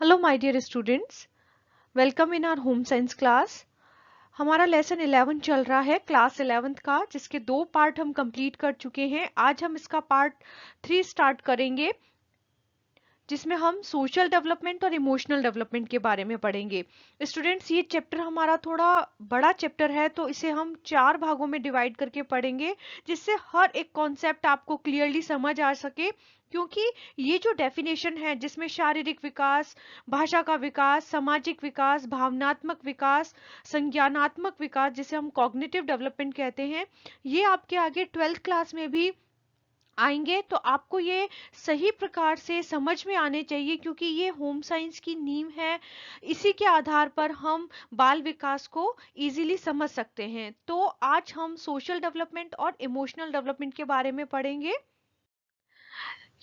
Hello my dear students, welcome in our home science class. हमारा lesson 11 चल रहा है, क्लास 11th का, जिसके 2 पार्ट हम कंप्लीट कर चुके हैं। आज हम इसका पार्ट 3 स्टार्ट करेंगे, जिसमें हम सोशल डेवलपमेंट और इमोशनल डेवलपमेंट के बारे में पढ़ेंगे। स्टूडेंट्स, ये चैप्टर हमारा थोड़ा बड़ा चैप्टर है, तो इसे हम 4 भागों में डिवाइड करके पढ़ेंगे, जिससे हर एक कॉन्सेप्ट आपको क्लियरली समझ आ सके। क्योंकि ये जो डेफिनेशन है, जिसमें शारीरिक विकास, भाषा का विकास, सामाजिक विकास, भावनात्मक विकास, संज्ञानात्मक विकास, जिसे हम कॉग्निटिव डेवलपमेंट कहते हैं, ये आपके आगे 12th क्लास में भी आएंगे। तो आपको ये सही प्रकार से समझ में आने चाहिए, क्योंकि ये होम साइंस की नींव है। इसी के आधार पर हम बाल विकास को इजीली समझ सकते हैं। तो आज हम सोशल डेवलपमेंट और इमोशनल डेवलपमेंट के बारे में पढ़ेंगे।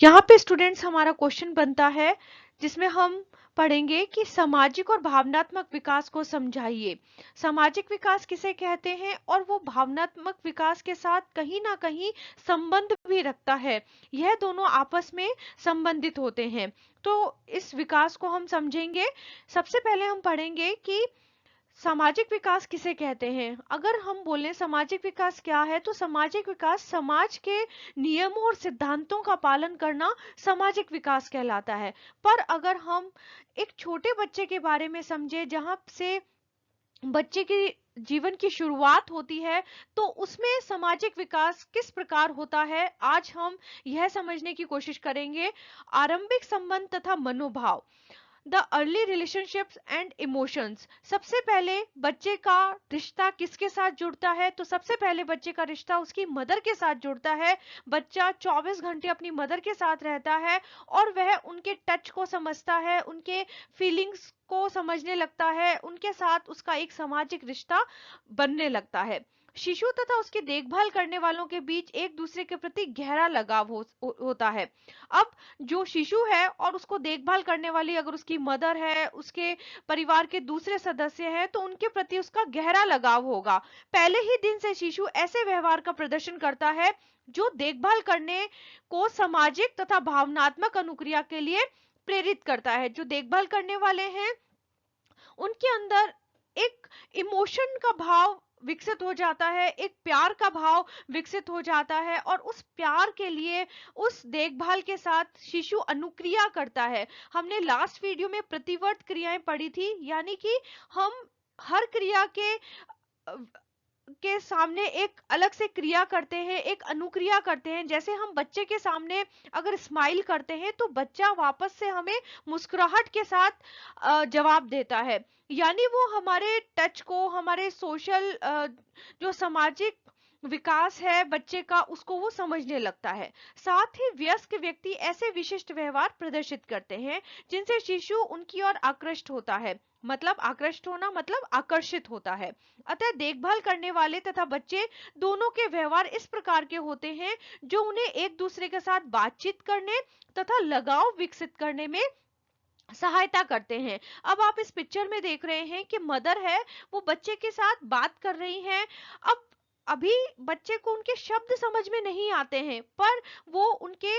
यहाँ पे स्टूडेंट्स हमारा क्वेश्चन बनता है, जिसमें हम पढ़ेंगे कि सामाजिक और भावनात्मक विकास को समझाइए। सामाजिक विकास किसे कहते हैं और वो भावनात्मक विकास के साथ कहीं ना कहीं संबंध भी रखता है। यह दोनों आपस में संबंधित होते हैं। तो इस विकास को हम समझेंगे। सबसे पहले हम पढ़ेंगे कि सामाजिक विकास किसे कहते हैं। अगर हम बोलें सामाजिक विकास क्या है, तो सामाजिक विकास समाज के नियमों और सिद्धांतों का पालन करना सामाजिक विकास कहलाता है। पर अगर हम एक छोटे बच्चे के बारे में समझे, जहां से बच्चे की जीवन की शुरुआत होती है, तो उसमें सामाजिक विकास किस प्रकार होता है, आज हम यह समझने की कोशिश करेंगे। आरंभिक संबंध तथा मनोभाव, the early relationships and emotions. सबसे पहले बच्चे का रिश्ता किसके साथ जुड़ता है, तो सबसे पहले बच्चे का रिश्ता उसकी मदर के साथ जुड़ता है। बच्चा 24 घंटे अपनी मदर के साथ रहता है और वह उनके टच को समझता है, उनके फीलिंग्स को समझने लगता है, उनके साथ उसका एक सामाजिक रिश्ता बनने लगता है। शिशु तथा उसकी देखभाल करने वालों के बीच एक दूसरे के प्रति गहरा लगाव होता है। अब जो शिशु है और उसको देखभाल करने वाली अगर उसकी मदर है, उसके परिवार के दूसरे सदस्य हैं, तो उनके प्रति उसका गहरा लगाव होगा। पहले ही दिन से शिशु ऐसे व्यवहार का प्रदर्शन करता है जो देखभाल करने को सामाजिक तथा भावनात्मक अनुक्रिया के लिए प्रेरित करता है। जो देखभाल करने वाले हैं, उनके अंदर एक इमोशन का भाव विकसित हो जाता है, एक प्यार का भाव विकसित हो जाता है, और उस प्यार के लिए, उस देखभाल के साथ शिशु अनुक्रिया करता है। हमने लास्ट वीडियो में प्रतिवर्त क्रियाएं पढ़ी थी, यानी कि हम हर क्रिया के सामने एक अलग से क्रिया करते हैं, एक अनुक्रिया करते हैं। जैसे हम बच्चे के सामने अगर स्माइल करते हैं, तो बच्चा वापस से हमें मुस्कुराहट के साथ जवाब देता है। यानी वो हमारे टच को, हमारे सोशल जो सामाजिक विकास है बच्चे का, उसको वो समझने लगता है। साथ ही वयस्क व्यक्ति ऐसे विशिष्ट व्यवहार प्रदर्शित करते हैं जिनसे शिशु उनकी ओर आकृष्ट होता है। मतलब आकृष्ट होना मतलब आकर्षित होता है। अतः देखभाल करने वाले तथा बच्चे दोनों के व्यवहार इस प्रकार के होते हैं जो उन्हें एक दूसरे के साथ बातचीत करने तथा लगाव विकसित करने में सहायता करते हैं। अब आप इस पिक्चर में देख रहे हैं कि मदर है, वो बच्चे के साथ बात कर रही हैं। अब अभी बच्चे को उनके शब्द समझ में नहीं आते हैं, पर वो उनके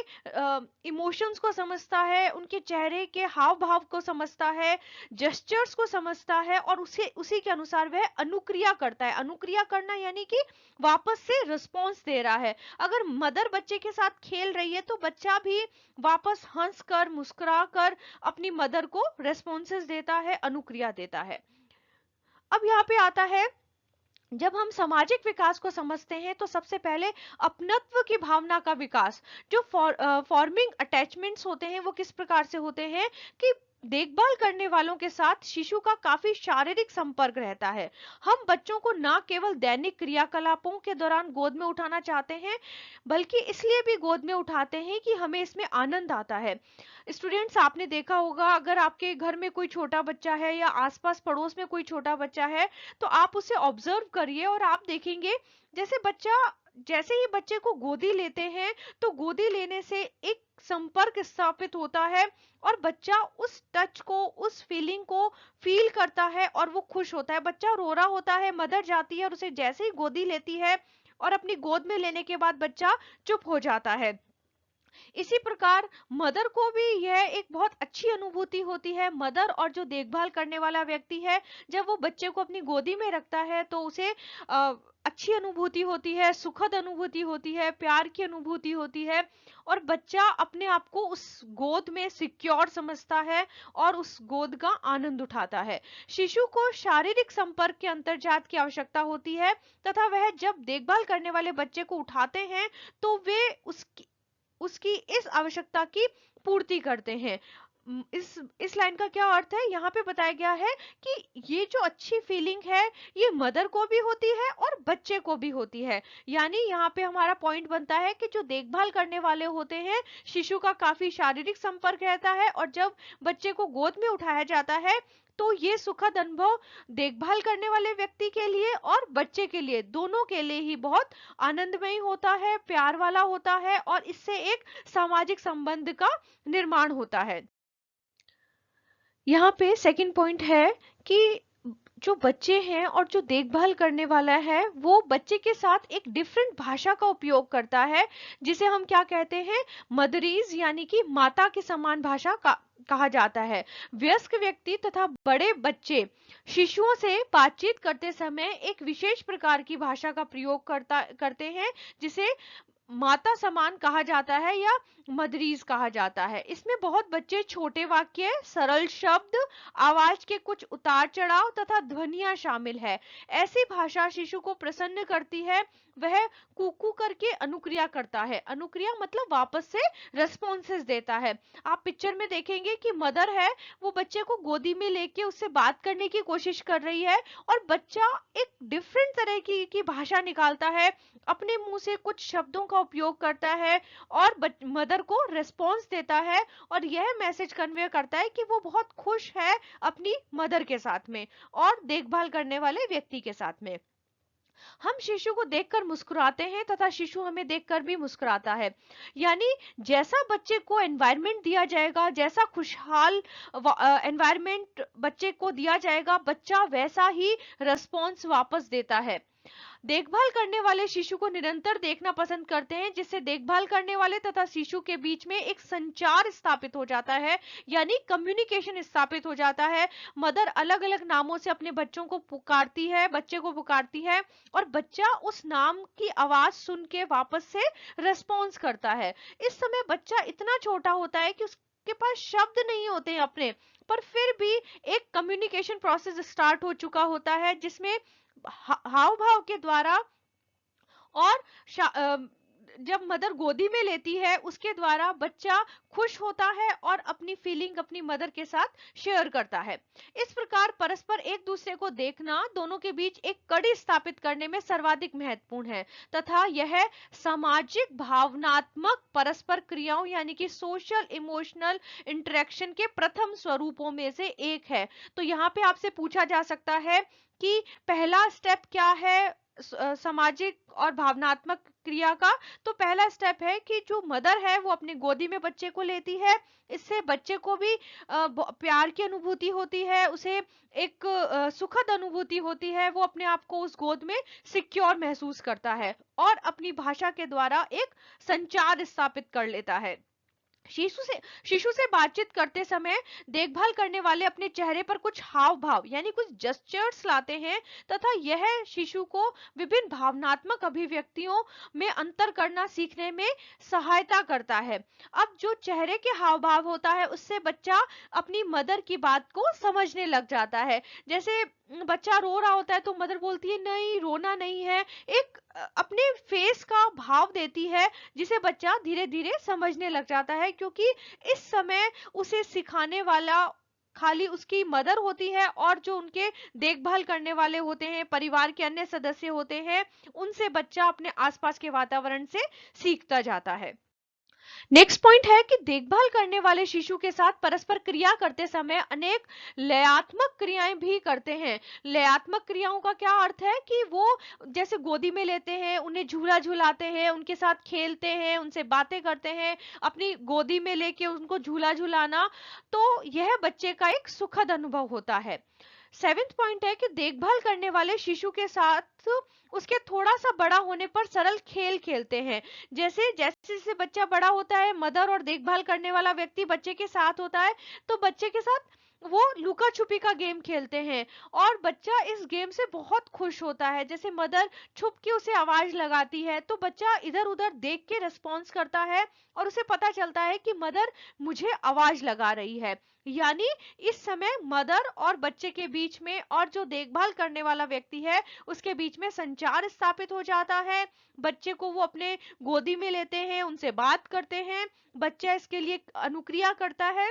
इमोशंस को समझता है, उनके चेहरे के हाव भाव को समझता है, जेस्चर्स को समझता है, और उसी के अनुसार वह अनुक्रिया करता है। अनुक्रिया करना यानी कि वापस से रिस्पॉन्स दे रहा है। अगर मदर बच्चे के साथ खेल रही है, तो बच्चा भी वापस हंस कर, मुस्कुरा कर अपनी मदर को रेस्पॉन्सेस देता है, अनुक्रिया देता है। अब यहाँ पे आता है, जब हम सामाजिक विकास को समझते हैं, तो सबसे पहले अपनत्व की भावना का विकास। जो फॉर्मिंग अटैचमेंट्स होते हैं, वो किस प्रकार से होते हैं कि देखभाल करने वालों के साथ शिशु का काफी शारीरिक संपर्क रहता है। हम बच्चों को न केवल दैनिक क्रियाकलापों के दौरान गोद में उठाना चाहते हैं, बल्कि इसलिए भी गोद में उठाते हैं कि हमें इसमें आनंद आता है। स्टूडेंट्स, आपने देखा होगा, अगर आपके घर में कोई छोटा बच्चा है या आसपास पड़ोस में कोई छोटा बच्चा है, तो आप उसे ऑब्जर्व करिए और आप देखेंगे, जैसे ही बच्चे को गोदी लेते हैं, तो गोदी लेने से एक संपर्क स्थापित होता है, और बच्चा उस टच को, उस फीलिंग को फील करता है, और वो खुश होता है। बच्चा रो रहा होता है, मदर जाती है और उसे जैसे ही गोदी लेती है, और अपनी गोद में लेने के बाद बच्चा चुप हो जाता है। इसी प्रकार मदर को भी यह एक बहुत अच्छी अनुभूति होती है। मदर और जो देखभाल करने वाला व्यक्ति है, जब वो बच्चे को अपनी गोदी में रखता है तो उसे अच्छी अनुभूति होती है, सुखद अनुभूति होती है, प्यार की अनुभूति होती है, और बच्चा अपने आप को उस गोद में सिक्योर समझता है और उस गोद का आनंद उठाता है। शिशु को शारीरिक संपर्क के अंतर्जात की आवश्यकता होती है, तथा वह जब देखभाल करने वाले बच्चे को उठाते हैं तो वे उसकी इस आवश्यकता की पूर्ति करते हैं। इस लाइन का क्या अर्थ है, यहाँ पे बताया गया है कि ये जो अच्छी फीलिंग है ये मदर को भी होती है और बच्चे को भी होती है। यानी यहाँ पे हमारा पॉइंट बनता है कि जो देखभाल करने वाले होते हैं, शिशु का काफी शारीरिक संपर्क रहता है, और जब बच्चे को गोद में उठाया जाता है तो ये सुखद अनुभव देखभाल करने वाले व्यक्ति के लिए और बच्चे के लिए, दोनों के लिए ही बहुत आनंदमय होता है, प्यार वाला होता है, और इससे एक सामाजिक संबंध का निर्माण होता है। यहाँ पे सेकंड पॉइंट है कि जो बच्चे हैं और जो देखभाल करने वाला है वो बच्चे के साथ एक डिफरेंट भाषा का उपयोग करता है, जिसे हम क्या कहते हैं, मदरीज, यानी कि माता के समान भाषा का कहा जाता है। वयस्क व्यक्ति तथा बड़े बच्चे शिशुओं से बातचीत करते समय एक विशेष प्रकार की भाषा का प्रयोग करते हैं, जिसे माता समान कहा जाता है या मदरीज कहा जाता है। इसमें बहुत बच्चे छोटे वाक्य, सरल शब्द, आवाज के कुछ उतार चढ़ाव तथा ध्वनियां शामिल है। ऐसी भाषा शिशु को प्रसन्न करती है। वह कुकू करके अनुक्रिया करता है। अनुक्रिया मतलब वापस से रेस्पॉन्सेस देता है। आप पिक्चर में देखेंगे कि मदर है, वो बच्चे को गोदी में लेके उससे बात करने की कोशिश कर रही है, और बच्चा एक डिफरेंट तरह की भाषा निकालता है, अपने मुंह से कुछ शब्दों का उपयोग करता है और मदर को रेस्पॉन्स देता है, और यह मैसेज कन्वे करता है कि वो बहुत खुश है अपनी मदर के साथ में और देखभाल करने वाले व्यक्ति के साथ में। हम शिशु को देखकर मुस्कुराते हैं तथा शिशु हमें देखकर भी मुस्कुराता है। यानी जैसा बच्चे को एनवायरनमेंट दिया जाएगा, जैसा खुशहाल एनवायरनमेंट बच्चे को दिया जाएगा, बच्चा वैसा ही रिस्पॉन्स वापस देता है। देखभाल करने वाले शिशु को निरंतर देखना पसंद करते हैं, जिससे देखभाल करने वाले तथा शिशु के बीच में एक संचार स्थापित हो जाता है, यानी कम्युनिकेशन स्थापित हो जाता है। मदर अलग अलग नामों से अपने बच्चों को पुकारती है, बच्चे को पुकारती है, और बच्चा उस नाम की आवाज सुन के वापस से रेस्पॉन्स करता है। इस समय बच्चा इतना छोटा होता है कि उसके पास शब्द नहीं होते हैं अपने, पर फिर भी एक कम्युनिकेशन प्रोसेस स्टार्ट हो चुका होता है, जिसमें हाव भाव के द्वारा और जब मदर गोदी में लेती है उसके द्वारा बच्चा खुश होता है और अपनी फीलिंग अपनी मदर के साथ शेयर करता है। इस प्रकार परस्पर एक दूसरे को देखना दोनों के बीच एक कड़ी स्थापित करने में सर्वाधिक महत्वपूर्ण है, तथा यह सामाजिक भावनात्मक परस्पर क्रियाओं यानी कि सोशल इमोशनल इंटरेक्शन के प्रथम स्वरूपों में से एक है। तो यहाँ पे आपसे पूछा जा सकता है कि पहला स्टेप क्या है सामाजिक और भावनात्मक क्रिया का। तो पहला स्टेप है कि जो मदर है वो अपनी गोदी में बच्चे को लेती है, इससे बच्चे को भी प्यार की अनुभूति होती है, उसे एक सुखद अनुभूति होती है, वो अपने आप को उस गोद में सिक्योर महसूस करता है और अपनी भाषा के द्वारा एक संचार स्थापित कर लेता है। शिशु से बातचीत करते समय देखभाल करने वाले अपने चेहरे पर कुछ हाव भाव यानी कुछ जेस्चर्स लाते हैं, तथा यह शिशु को विभिन्न भावनात्मक अभिव्यक्तियों में अंतर करना सीखने में सहायता करता है। अब जो चेहरे के हाव भाव होता है उससे बच्चा अपनी मदर की बात को समझने लग जाता है। जैसे बच्चा रो रहा होता है तो मदर बोलती है नहीं रोना नहीं है, एक अपने फेस का भाव देती है, जिसे बच्चा धीरे धीरे समझने लग जाता है, क्योंकि इस समय उसे सिखाने वाला खाली उसकी मदर होती है और जो उनके देखभाल करने वाले होते हैं, परिवार के अन्य सदस्य होते हैं, उनसे बच्चा अपने आसपास के वातावरण से सीखता जाता है। नेक्स्ट पॉइंट है कि देखभाल करने वाले शिशु के साथ परस्पर क्रिया करते समय अनेक लयात्मक क्रियाएं भी करते हैं। लयात्मक क्रियाओं का क्या अर्थ है कि वो जैसे गोदी में लेते हैं, उन्हें झूला झूलाते हैं, उनके साथ खेलते हैं, उनसे बातें करते हैं, अपनी गोदी में लेके उनको झूला झूलाना, तो यह बच्चे का एक सुखद अनुभव होता है। 7वां पॉइंट है कि देखभाल करने वाले शिशु के साथ उसके थोड़ा सा बड़ा होने पर सरल खेल खेलते हैं। जैसे जैसे जैसे बच्चा बड़ा होता है, मदर और देखभाल करने वाला व्यक्ति बच्चे के साथ होता है, तो बच्चे के साथ वो लुका छुपी का गेम खेलते हैं और बच्चा इस गेम से बहुत खुश होता है। जैसे मदर छुप के उसे आवाज लगाती है तो बच्चा इधर उधर देख के रिस्पॉन्स करता है और उसे पता चलता है कि मदर मुझे आवाज लगा रही है। यानी इस समय मदर और बच्चे के बीच में और जो देखभाल करने वाला व्यक्ति है उसके बीच में संचार स्थापित हो जाता है। बच्चे को वो अपने गोदी में लेते हैं, उनसे बात करते हैं, बच्चा इसके लिए अनुक्रिया करता है,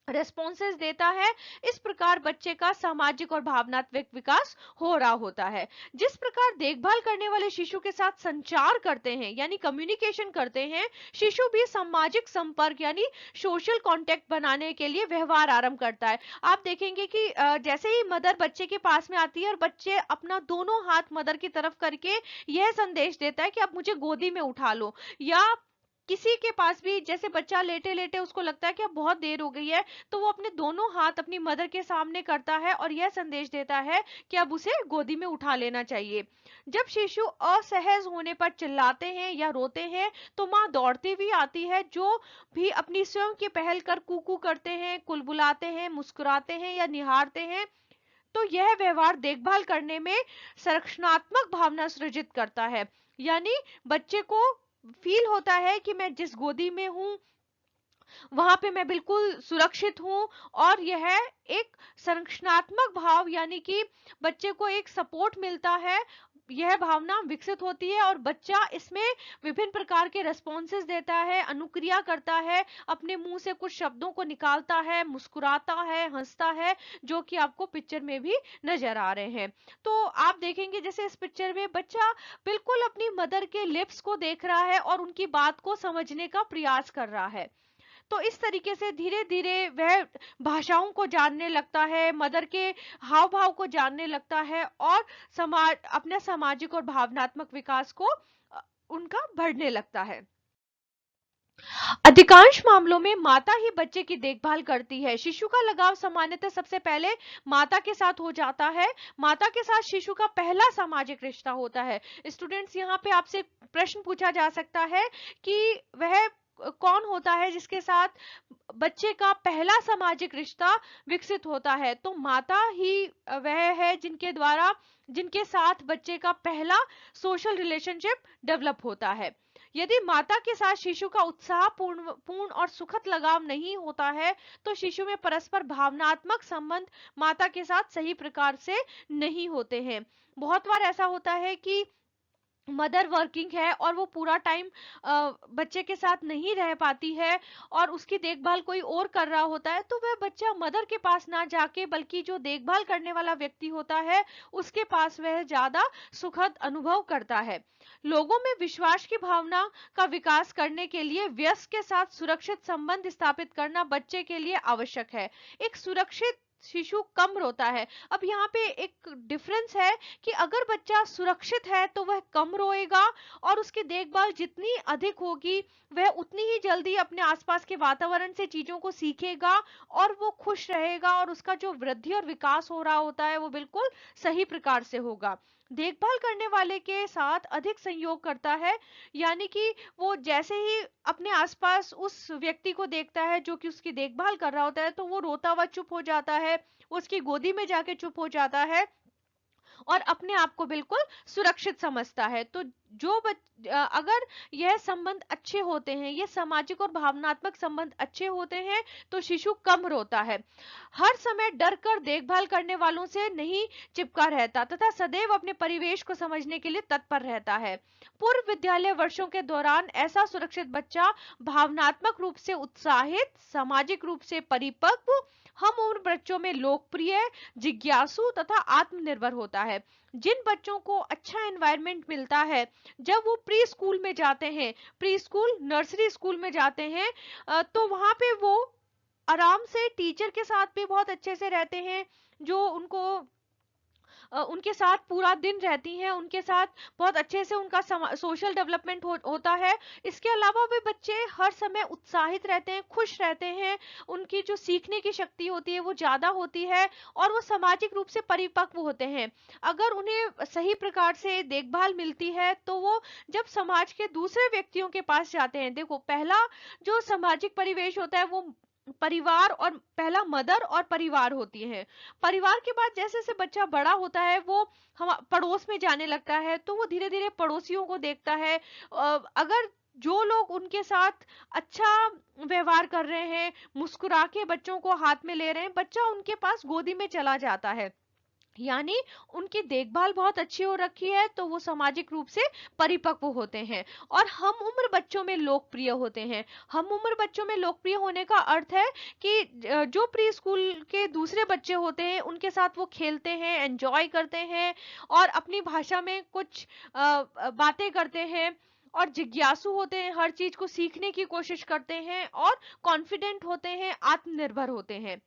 रेस्पॉन्सेस देता है। इस प्रकार बच्चे का सामाजिक और भावनात्मक विकास हो रहा होता है। जिस प्रकार देखभाल करने वाले शिशु के साथ संचार करते हैं यानी कम्युनिकेशन करते हैं, शिशु भी सामाजिक संपर्क यानी सोशल कांटेक्ट बनाने के लिए व्यवहार आरंभ करता है। आप देखेंगे कि जैसे ही मदर बच्चे के पास में आती है और बच्चे अपना दोनों हाथ मदर की तरफ करके यह संदेश देता है कि अब मुझे गोदी में उठा लो, या किसी के पास भी जैसे बच्चा लेटे लेटे उसको लगता है कि अब बहुत देर हो गई है तो वो अपने दोनों हाथ अपनी मदर के सामने करता है और यह संदेश देता है कि अब उसे गोदी में उठा लेना चाहिए। जब शिशु असहज होने पर चिल्लाते हैं या रोते हैं तो माँ दौड़ती भी आती है, जो भी अपनी स्वयं की पहल कर कूकू करते हैं, कुलबुलाते हैं, मुस्कुराते हैं या निहारते हैं। तो यह व्यवहार देखभाल करने में संरक्षणात्मक भावना सृजित करता है। यानी बच्चे को फील होता है कि मैं जिस गोदी में हूं वहां पे मैं बिल्कुल सुरक्षित हूं, और यह एक संरक्षणात्मक भाव यानी कि बच्चे को एक सपोर्ट मिलता है, यह भावना विकसित होती है और बच्चा इसमें विभिन्न प्रकार के रेस्पॉन्सेस देता है, अनुक्रिया करता है, अपने मुंह से कुछ शब्दों को निकालता है, मुस्कुराता है, हंसता है, जो कि आपको पिक्चर में भी नजर आ रहे हैं। तो आप देखेंगे जैसे इस पिक्चर में बच्चा बिल्कुल अपनी मदर के लिप्स को देख रहा है और उनकी बात को समझने का प्रयास कर रहा है। तो इस तरीके से धीरे धीरे वह भाषाओं को जानने लगता है, मदर के हाव भाव को जानने लगता है और समाज अपने सामाजिक और भावनात्मक विकास को उनका बढ़ने लगता है। अधिकांश मामलों में माता ही बच्चे की देखभाल करती है। शिशु का लगाव सामान्यतः सबसे पहले माता के साथ हो जाता है। माता के साथ शिशु का पहला सामाजिक रिश्ता होता है। स्टूडेंट्स, यहाँ पे आपसे प्रश्न पूछा जा सकता है कि वह कौन होता है जिसके साथ बच्चे का पहला सामाजिक रिश्ता विकसित होता है? तो माता ही वह है जिनके साथ बच्चे का पहला सोशल रिलेशनशिप डेवलप होता है। यदि माता के साथ शिशु का उत्साहपूर्ण और सुखद लगाव नहीं होता है तो शिशु में परस्पर भावनात्मक संबंध माता के साथ सही प्रकार से नहीं होते हैं। बहुत बार ऐसा होता है कि मदर वर्किंग है और वो पूरा टाइम बच्चे के साथ नहीं रह पाती है और उसकी देखभाल कोई और कर रहा होता है, तो वह बच्चा मदर के पास ना जाके बल्कि जो देखभाल करने वाला व्यक्ति होता है उसके पास वह ज्यादा सुखद अनुभव करता है। लोगों में विश्वास की भावना का विकास करने के लिए वयस्क के साथ सुरक्षित संबंध स्थापित करना बच्चे के लिए आवश्यक है। एक सुरक्षित शिशु कम रोता है। अब यहाँ पे एक डिफरेंस है कि अगर बच्चा सुरक्षित है तो वह कम रोएगा और उसकी देखभाल जितनी अधिक होगी वह उतनी ही जल्दी अपने आसपास के वातावरण से चीजों को सीखेगा और वो खुश रहेगा और उसका जो वृद्धि और विकास हो रहा होता है वो बिल्कुल सही प्रकार से होगा। देखभाल करने वाले के साथ अधिक संयोग करता है, यानी कि वो जैसे ही अपने आसपास उस व्यक्ति को देखता है जो कि उसकी देखभाल कर रहा होता है तो वो रोता हुआ चुप हो जाता है, उसकी गोदी में जाके चुप हो जाता है और अपने आप को बिल्कुल सुरक्षित समझता है। तो अगर यह संबंध अच्छे होते हैं, ये सामाजिक और भावनात्मक संबंध अच्छे होते हैं तो शिशु कम रोता है, हर समय डर कर देखभाल करने वालों से नहीं चिपका रहता तथा सदैव अपने परिवेश को समझने के लिए तत्पर रहता है। पूर्व विद्यालय वर्षों के दौरान ऐसा सुरक्षित बच्चा भावनात्मक रूप से उत्साहित, सामाजिक रूप से परिपक्व, हम उम्र बच्चों में लोकप्रिय, जिज्ञासु तथा आत्मनिर्भर होता है। जिन बच्चों को अच्छा एनवायरनमेंट मिलता है जब वो प्री स्कूल में जाते हैं, प्री स्कूल नर्सरी स्कूल में जाते हैं, तो वहां पे वो आराम से टीचर के साथ भी बहुत अच्छे से रहते हैं, जो उनको उनके साथ पूरा दिन रहती हैं, उनके साथ बहुत अच्छे से उनका सोशल डेवलपमेंट होता है। इसके अलावा भी बच्चे हर समय उत्साहित रहते हैं, खुश रहते हैं, उनकी जो सीखने की शक्ति होती है वो ज्यादा होती है और वो सामाजिक रूप से परिपक्व होते हैं। अगर उन्हें सही प्रकार से देखभाल मिलती है तो वो जब समाज के दूसरे व्यक्तियों के पास जाते हैं, देखो पहला जो सामाजिक परिवेश होता है वो परिवार और पहला मदर और परिवार होती है। परिवार के बाद जैसे जैसे बच्चा बड़ा होता है वो हम पड़ोस में जाने लगता है, तो वो धीरे धीरे पड़ोसियों को देखता है। अगर जो लोग उनके साथ अच्छा व्यवहार कर रहे हैं, मुस्कुरा के बच्चों को हाथ में ले रहे हैं, बच्चा उनके पास गोदी में चला जाता है, यानी उनकी देखभाल बहुत अच्छी हो रखी है, तो वो सामाजिक रूप से परिपक्व होते हैं और हम उम्र बच्चों में लोकप्रिय होते हैं। हम उम्र बच्चों में लोकप्रिय होने का अर्थ है कि जो प्री स्कूल के दूसरे बच्चे होते हैं उनके साथ वो खेलते हैं, एंजॉय करते हैं और अपनी भाषा में कुछ बातें करते हैं और जिज्ञासु होते हैं, हर चीज को सीखने की कोशिश करते हैं और कॉन्फिडेंट होते हैं, आत्मनिर्भर होते हैं।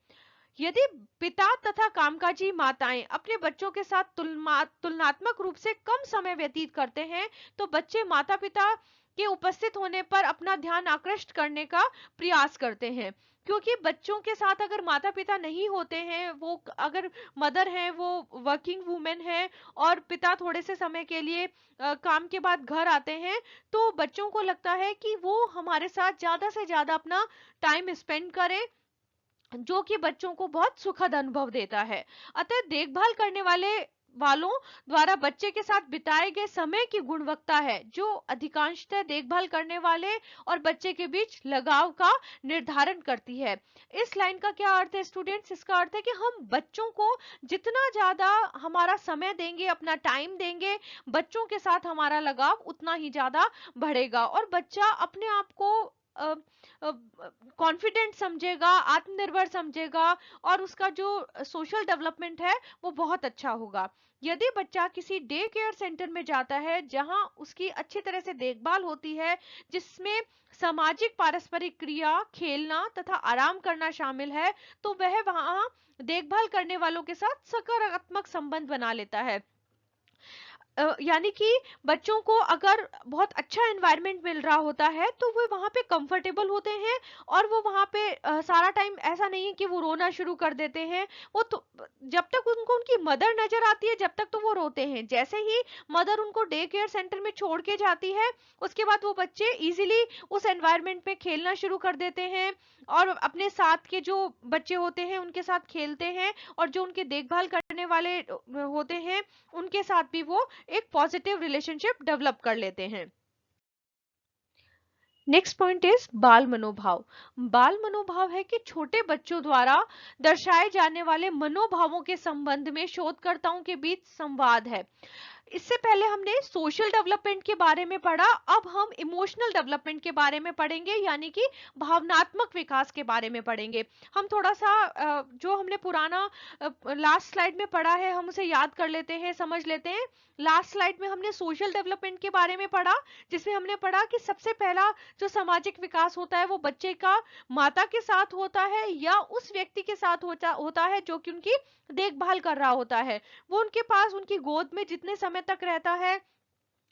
यदि पिता तथा कामकाजी माताएं अपने बच्चों के साथ तुलनात्मक रूप से कम समय व्यतीत करते हैं, तो बच्चे माता पिता के उपस्थित होने पर अपना ध्यान आकृष्ट करने का प्रयास करते हैं। क्योंकि बच्चों के साथ अगर माता पिता नहीं होते हैं, वो अगर मदर हैं वो वर्किंग वुमेन है और पिता थोड़े से समय के लिए काम के बाद घर आते हैं, तो बच्चों को लगता है कि वो हमारे साथ ज्यादा से ज्यादा अपना टाइम स्पेंड करें, जो कि बच्चों को बहुत सुखद अनुभव देता है। अतः देखभाल करने वालों द्वारा बच्चे के साथ बिताए गए समय की गुणवत्ता है जो अधिकांशतः देखभाल करने वाले और बच्चे के बीच लगाव का निर्धारण करती है। इस लाइन का क्या अर्थ है स्टूडेंट्स? इसका अर्थ है कि हम बच्चों को जितना ज्यादा हमारा समय देंगे, अपना टाइम देंगे, बच्चों के साथ हमारा लगाव उतना ही ज्यादा बढ़ेगा और बच्चा अपने आप को कॉन्फिडेंट समझेगा, आत्मनिर्भर समझेगा और उसका जो सोशल डेवलपमेंट है वो बहुत अच्छा होगा। यदि बच्चा किसी डे केयर सेंटर में जाता है जहां उसकी अच्छी तरह से देखभाल होती है, जिसमें सामाजिक पारस्परिक क्रिया, खेलना तथा आराम करना शामिल है, तो वह वहां देखभाल करने वालों के साथ सकारात्मक संबंध बना लेता है। यानी कि बच्चों को अगर बहुत अच्छा एनवायरनमेंट मिल रहा होता है तो वो वहां पे कंफर्टेबल होते हैं और वो वहां पे सारा टाइम ऐसा नहीं है कि वो रोना शुरू कर देते हैं। वो तो जब तक उनको उनकी मदर नजर आती है जब तक तो वो रोते हैं, जैसे ही मदर उनको डे केयर सेंटर में छोड़ के जाती है उसके बाद वो बच्चे इजीली उस एनवायरनमेंट में खेलना शुरू कर देते हैं और अपने साथ के जो बच्चे होते हैं उनके साथ खेलते हैं और जो उनके देखभाल करने वाले होते हैं उनके साथ भी वो एक पॉजिटिव रिलेशनशिप डेवलप कर लेते हैं। नेक्स्ट पॉइंट इज बाल मनोभाव। बाल मनोभाव है कि छोटे बच्चों द्वारा दर्शाए जाने वाले मनोभावों के संबंध में शोधकर्ताओं के बीच संवाद है। इससे पहले हमने सोशल डेवलपमेंट के बारे में पढ़ा, अब हम इमोशनल डेवलपमेंट के बारे में पढ़ेंगे, यानी कि भावनात्मक विकास के बारे में पढ़ेंगे। हम थोड़ा सा जो हमने पुराना लास्ट स्लाइड में पढ़ा है हम उसे याद कर लेते हैं, समझ लेते हैं। लास्ट स्लाइड में हमने सोशल डेवलपमेंट के बारे में पढ़ा, जिसमें हमने पढ़ा कि सबसे पहला जो सामाजिक विकास होता है वो बच्चे का माता के साथ होता है या उस व्यक्ति के साथ होता है जो कि उनकी देखभाल कर रहा होता है। वो उनके पास उनकी गोद में जितने समय तक रहता है,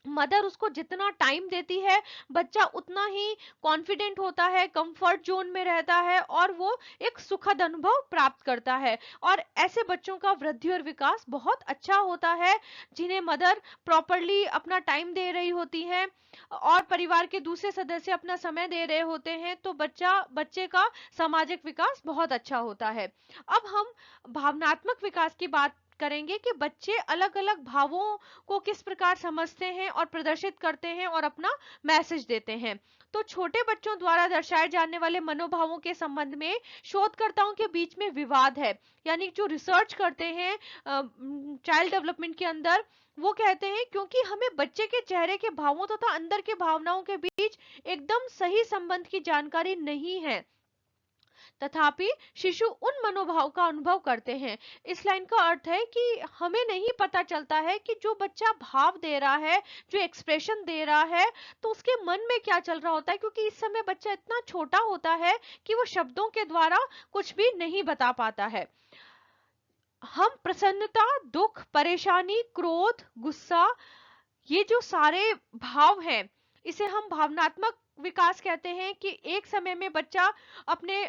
मदर उसको जितना टाइम देती है, बच्चा उतना ही कॉन्फिडेंट होता है, कंफर्ट जोन में रहता है और वो एक सुखद अनुभव प्राप्त करता है। और ऐसे बच्चों का वृद्धि और विकास बहुत अच्छा होता है जिन्हें मदर प्रॉपरली अपना टाइम दे रही होती है और परिवार के दूसरे सदस्य अपना समय दे रहे होते हैं, तो बच्चे का सामाजिक विकास बहुत अच्छा होता है। अब हम भावनात्मक विकास की बात करेंगे कि बच्चे अलग अलग भावों को किस प्रकार समझते हैं और प्रदर्शित करते हैं और अपना मैसेज देते हैं। तो छोटे बच्चों द्वारा दर्शाए जाने वाले मनोभावों के संबंध में शोधकर्ताओं के बीच में विवाद है, यानी जो रिसर्च करते हैं चाइल्ड डेवलपमेंट के अंदर, वो कहते हैं क्योंकि हमें बच्चे के चेहरे के भावों तथा अंदर के भावनाओं के बीच एकदम सही संबंध की जानकारी नहीं है, तथापि शिशु उन मनोभाव का अनुभव करते हैं। इस लाइन का अर्थ है कि हमें नहीं पता चलता है कि जो बच्चा भाव दे रहा है, जो एक्सप्रेशन दे रहा है, तो उसके मन में क्या चल रहा होता है, क्योंकि इस समय बच्चा इतना छोटा होता है कि वो शब्दों के द्वारा कुछ भी नहीं बता पाता है। हम प्रसन्नता, दुख, परेशानी, क्रोध, गुस्सा, ये जो सारे भाव हैं, इसे हम भावनात्मक विकास कहते हैं। कि एक समय में बच्चा अपने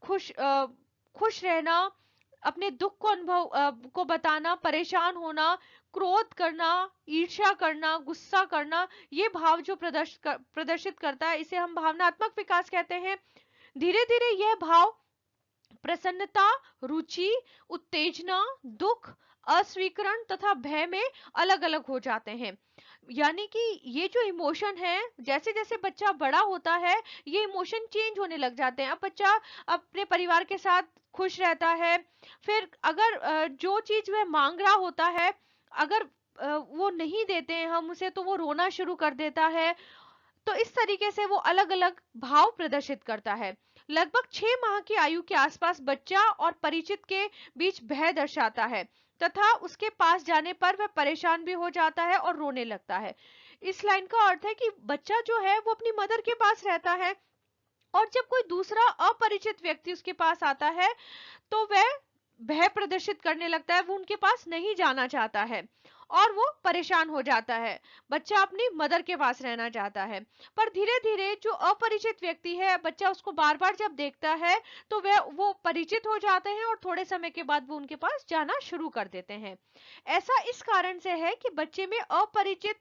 खुश रहना, अपने दुख को को बताना, परेशान होना, क्रोध करना, ईर्ष्या करना, गुस्सा करना, ये भाव जो प्रदर्शित करता है, इसे हम भावनात्मक विकास कहते हैं। धीरे धीरे यह भाव प्रसन्नता, रुचि, उत्तेजना, दुख, अस्वीकरण तथा भय में अलग अलग हो जाते हैं। यानी कि ये जो इमोशन है, जैसे जैसे बच्चा बड़ा होता है, ये इमोशन चेंज होने लग जाते हैं। अब बच्चा अपने परिवार के साथ खुश रहता है, फिर अगर जो चीज वह मांग रहा होता है, अगर वो नहीं देते हैं हम उसे, तो वो रोना शुरू कर देता है। तो इस तरीके से वो अलग अलग भाव प्रदर्शित करता है। लगभग 6 माह की आयु के आसपास बच्चा और परिचित के बीच भय दर्शाता है तथा उसके पास जाने पर वह परेशान भी हो जाता है और रोने लगता है। इस लाइन का अर्थ है कि बच्चा जो है वो अपनी मदर के पास रहता है, और जब कोई दूसरा अपरिचित व्यक्ति उसके पास आता है तो वह भय प्रदर्शित करने लगता है, वो उनके पास नहीं जाना चाहता है और वो परेशान हो जाता है। बच्चा अपनी मदर के पास रहना चाहता है। पर धीरे धीरे जो अपरिचित व्यक्ति है, बच्चा उसको बार बार जब देखता है तो वो परिचित हो जाते हैं और थोड़े समय के बाद वो उनके पास जाना शुरू कर देते हैं। ऐसा इस कारण से है कि बच्चे में अपरिचित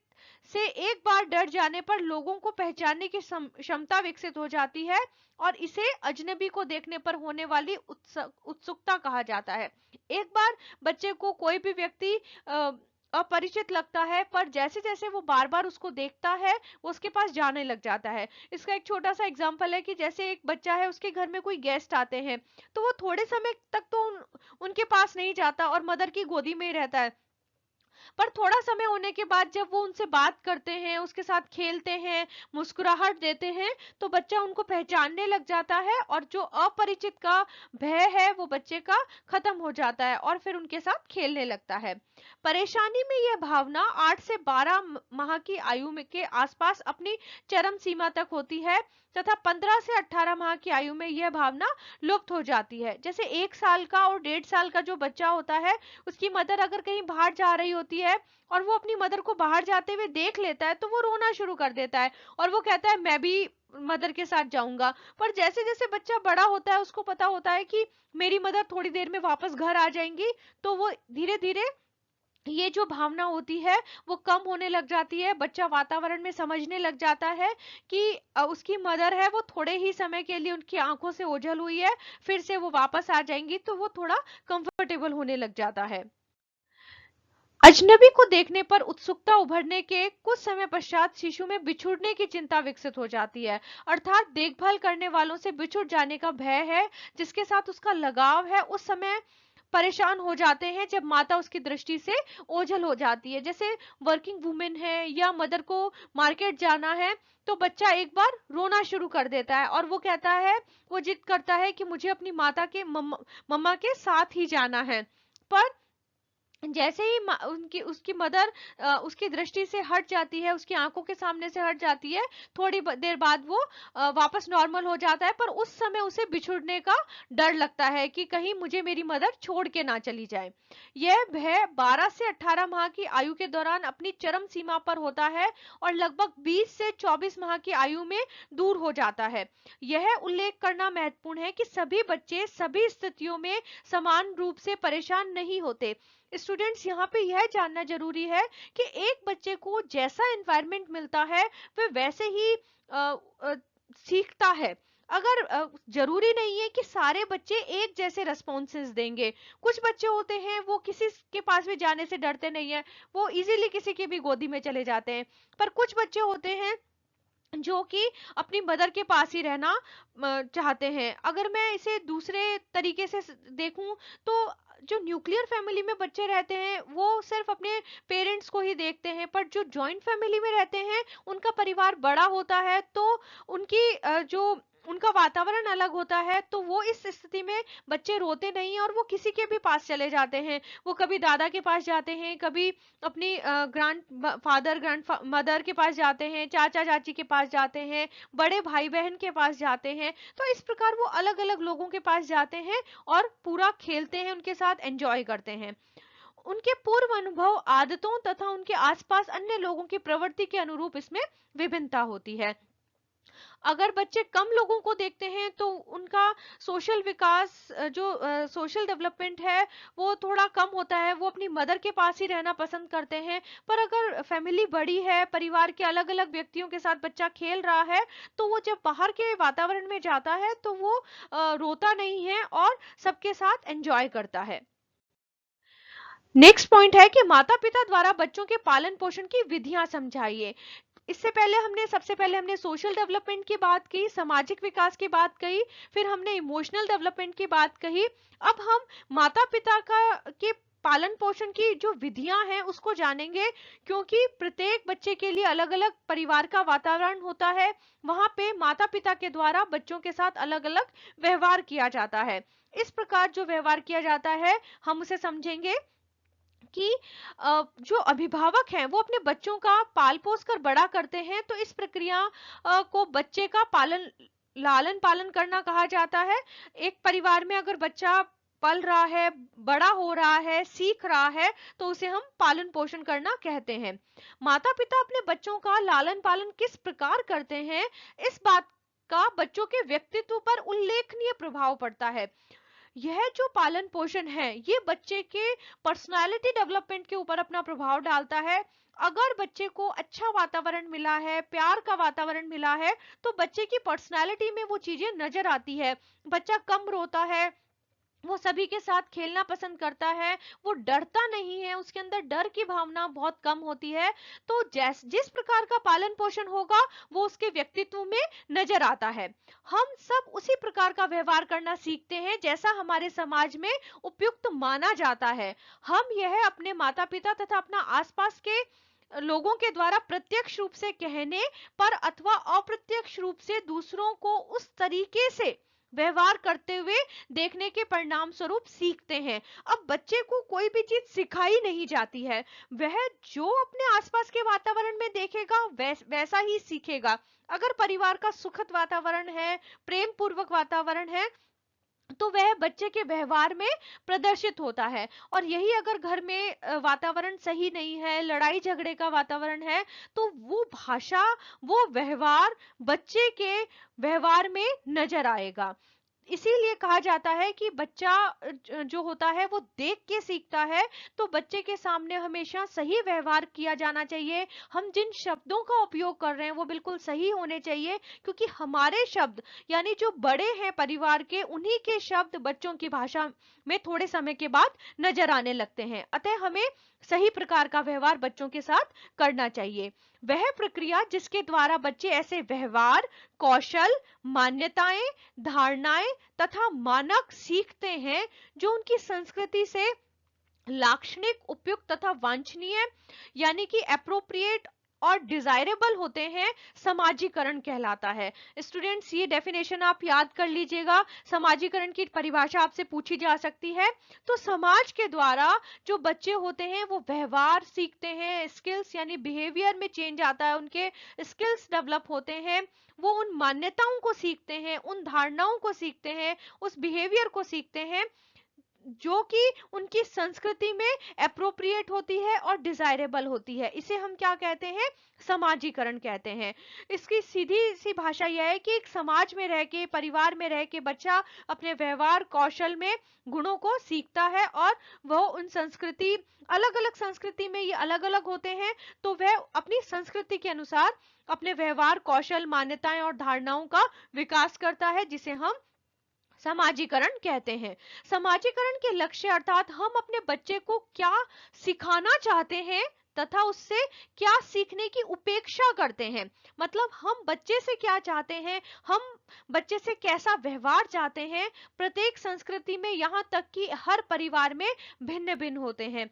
से एक बार डर जाने पर लोगों को पहचानने की क्षमता विकसित हो जाती है, और इसे अजनबी को देखने पर होने वाली उत्सुकता कहा जाता है। एक बार बच्चे को कोई भी व्यक्ति अपरिचित लगता है, पर जैसे जैसे वो बार बार उसको देखता है, वो उसके पास जाने लग जाता है। इसका एक छोटा सा एग्जांपल है कि जैसे एक बच्चा है, उसके घर में कोई गेस्ट आते हैं, तो वो थोड़े समय तक तो उनके पास नहीं जाता और मदर की गोदी में ही रहता है। पर थोड़ा समय होने के बाद जब वो उनसे बात करते हैं, उसके साथ खेलते हैं, मुस्कुराहट देते हैं, तो बच्चा उनको पहचानने लग जाता है और जो अपरिचित का भय है वो बच्चे का खत्म हो जाता है और फिर उनके साथ खेलने लगता है। परेशानी में यह भावना 8 से 12 माह की आयु में के आसपास अपनी चरम सीमा तक होती है तथा 15 से 18 माह की आयु में यह भावना लुप्त हो जाती है। जैसे 1 साल का और 1.5 साल का जो बच्चा होता है, उसकी मदर अगर कहीं बाहर जा रही होती है और वो अपनी मदर को बाहर जाते हुए देख लेता है, तो वो रोना शुरू कर देता है और वो कहता है मैं भी मदर के साथ जाऊंगा। पर जैसे जैसे बच्चा बड़ा होता है, उसको पता होता है कि मेरी मदर थोड़ी देर में वापस घर आ जाएंगी, तो वो धीरे धीरे ये जो भावना होती है वो कम होने लग जाती है। बच्चा वातावरण में समझने लग जाता है कि उसकी मदर है वो थोड़े ही समय के लिए उनकी आंखों से ओझल हुई है, फिर से वो वापस आ जाएंगी, तो वो थोड़ा कंफर्टेबल होने लग जाता है। अजनबी को देखने पर उत्सुकता उभरने के कुछ समय पश्चात शिशु में बिछुड़ने की चिंता विकसित हो जाती है, अर्थात देखभाल करने वालों से बिछुड़ जाने का भय है जिसके साथ उसका लगाव है, उस समय परेशान हो जाते हैं जब माता उसकी दृष्टि से ओझल हो जाती है। जैसे वर्किंग वुमेन है या मदर को मार्केट जाना है, तो बच्चा एक बार रोना शुरू कर देता है और वो कहता है, वो जिद करता है कि मुझे अपनी माता के मम्मा के साथ ही जाना है। पर जैसे ही उनकी उसकी मदर उसकी दृष्टि से हट जाती है, उसकी आंखों के सामने से हट जाती है, थोड़ी देर बाद वो वापस नॉर्मल हो जाता है, पर उस समय उसे बिछुड़ने का डर लगता है कि कहीं मुझे मेरी मदर छोड़ के ना चली जाए। यह भय 12 से 18 माह की आयु के दौरान अपनी चरम सीमा पर होता है और लगभग 20 से 24 माह की आयु में दूर हो जाता है। यह उल्लेख करना महत्वपूर्ण है कि सभी बच्चे सभी स्थितियों में समान रूप से परेशान नहीं होते। स्टूडेंट्स, यहाँ पे यह जानना जरूरी है कि एक बच्चे को जैसा एनवायरनमेंट मिलता है वह वैसे ही सीखता है। अगर जरूरी नहीं है कि सारे बच्चे एक जैसे रेस्पॉन्सेस देंगे। कुछ बच्चे होते हैं वो किसी के पास भी जाने से डरते नहीं है, वो इजीली किसी की भी गोदी में चले जाते हैं। पर कुछ बच्चे होते हैं जो कि अपनी मदर के पास ही रहना चाहते हैं। अगर मैं इसे दूसरे तरीके से देखूं, तो जो न्यूक्लियर फैमिली में बच्चे रहते हैं वो सिर्फ अपने पेरेंट्स को ही देखते हैं, पर जो जॉइंट फैमिली में रहते हैं उनका परिवार बड़ा होता है, तो उनकी जो उनका वातावरण अलग होता है, तो वो इस स्थिति में बच्चे रोते नहीं हैं और वो किसी के भी पास चले जाते हैं। वो कभी दादा के पास जाते हैं, कभी अपनी ग्रैंड फादर ग्रैंड मदर के पास जाते हैं, चाचा चाची के पास जाते हैं, बड़े भाई बहन के पास जाते हैं। तो इस प्रकार वो अलग अलग लोगों के पास जाते हैं और पूरा खेलते हैं, उनके साथ एंजॉय करते हैं। उनके पूर्व अनुभव, आदतों तथा उनके आसपास अन्य लोगों की प्रवृत्ति के अनुरूप इसमें विभिन्नता होती है। अगर बच्चे कम लोगों को देखते हैं तो उनका सोशल विकास, जो सोशल डेवलपमेंट है वो थोड़ा कम होता है, वो अपनी मदर के पास ही रहना पसंद करते हैं। पर अगर फैमिली बड़ी है, परिवार के अलग अलग व्यक्तियों के साथ बच्चा खेल रहा है, तो वो जब बाहर के वातावरण में जाता है तो वो रोता नहीं है और सबके साथ एंजॉय करता है। नेक्स्ट पॉइंट है कि माता पिता द्वारा बच्चों के पालन पोषण की विधियां समझाइए। सबसे पहले हमने सोशल डेवलपमेंट की बात की, सामाजिक विकास की बात कही, फिर हमने इमोशनल डेवलपमेंट की बात कही। अब हम माता पिता का के पालन पोषण की जो विधियां हैं उसको जानेंगे, क्योंकि प्रत्येक बच्चे के लिए अलग अलग परिवार का वातावरण होता है। वहां पे माता पिता के द्वारा बच्चों के साथ अलग अलग व्यवहार किया जाता है। इस प्रकार जो व्यवहार किया जाता है हम उसे समझेंगे कि जो अभिभावक हैं वो अपने बच्चों का पाल पोस कर बड़ा करते हैं, तो इस प्रक्रिया को बच्चे का लालन पालन करना कहा जाता है। एक परिवार में अगर बच्चा पल रहा है, बड़ा हो रहा है, सीख रहा है, तो उसे हम पालन पोषण करना कहते हैं। माता पिता अपने बच्चों का लालन पालन किस प्रकार करते हैं, इस बात का बच्चों के व्यक्तित्व पर उल्लेखनीय प्रभाव पड़ता है। यह जो पालन पोषण है ये बच्चे के पर्सनालिटी डेवलपमेंट के ऊपर अपना प्रभाव डालता है। अगर बच्चे को अच्छा वातावरण मिला है, प्यार का वातावरण मिला है, तो बच्चे की पर्सनालिटी में वो चीजें नजर आती है। बच्चा कम रोता है, वो सभी के साथ खेलना पसंद करता है, वो डरता नहीं है, उसके अंदर डर की भावना बहुत कम होती है। तो जिस प्रकार का पालन पोषण होगा वो उसके व्यक्तित्व में नजर आता है। हम सब उसी प्रकार का व्यवहार करना सीखते हैं जैसा हमारे समाज में उपयुक्त माना जाता है। हम यह अपने माता पिता तथा अपना आसपास के लोगों के द्वारा प्रत्यक्ष रूप से कहने पर अथवा अप्रत्यक्ष रूप से दूसरों को उस तरीके से व्यवहार करते हुए देखने के परिणाम स्वरूप सीखते हैं। अब बच्चे को कोई भी चीज सिखाई नहीं जाती है, वह जो अपने आसपास के वातावरण में देखेगा वैसा ही सीखेगा। अगर परिवार का सुखद वातावरण है, प्रेम पूर्वक वातावरण है, तो वह बच्चे के व्यवहार में प्रदर्शित होता है। और यही अगर घर में वातावरण सही नहीं है, लड़ाई झगड़े का वातावरण है, तो वो भाषा, वो व्यवहार बच्चे के व्यवहार में नजर आएगा। इसीलिए कहा जाता है कि बच्चा जो होता है वो देख के सीखता है। तो बच्चे के सामने हमेशा सही व्यवहार किया जाना चाहिए। हम जिन शब्दों का उपयोग कर रहे हैं वो बिल्कुल सही होने चाहिए, क्योंकि हमारे शब्द यानी जो बड़े हैं परिवार के, उन्हीं के शब्द बच्चों की भाषा में थोड़े समय के बाद नजर आने लगते हैं। अतः हमें सही प्रकार का व्यवहार बच्चों के साथ करना चाहिए। वह प्रक्रिया जिसके द्वारा बच्चे ऐसे व्यवहार, कौशल, मान्यताएं, धारणाएं तथा मानक सीखते हैं जो उनकी संस्कृति से लाक्षणिक, उपयुक्त तथा वांछनीय यानी कि एप्रोप्रिएट और डिजायरेबल होते हैं, समाजीकरण कहलाता है। स्टूडेंट्स ये डेफिनेशन आप याद कर लीजिएगा। समाजीकरण की परिभाषा आपसे पूछी जा सकती है। तो समाज के द्वारा जो बच्चे होते हैं वो व्यवहार सीखते हैं, स्किल्स यानी बिहेवियर में चेंज आता है, उनके स्किल्स डेवलप होते हैं, वो उन मान्यताओं को सीखते हैं, उन धारणाओं को सीखते हैं, उस बिहेवियर को सीखते हैं जो कि उनकी संस्कृति में एप्रोप्रिएट होती है और डिजायरेबल होती है। इसे हम क्या कहते हैं, समाजीकरण कहते हैं। इसकी सीधी सी भाषा यह है कि एक समाज में रह के, परिवार में रह के बच्चा अपने व्यवहार कौशल में गुणों को सीखता है और वह उन संस्कृति, अलग अलग संस्कृति में ये अलग अलग होते हैं, तो वह अपनी संस्कृति के अनुसार अपने व्यवहार कौशल, मान्यताएं और धारणाओं का विकास करता है, जिसे हम समाजीकरण कहते हैं। समाजीकरण के लक्ष्य अर्थात हम अपने बच्चे को क्या सिखाना चाहते हैं तथा उससे क्या सीखने की उपेक्षा करते हैं। मतलब हम बच्चे से क्या चाहते हैं, हम बच्चे से कैसा व्यवहार चाहते हैं। प्रत्येक संस्कृति में, यहाँ तक कि हर परिवार में भिन्न भिन्न होते हैं।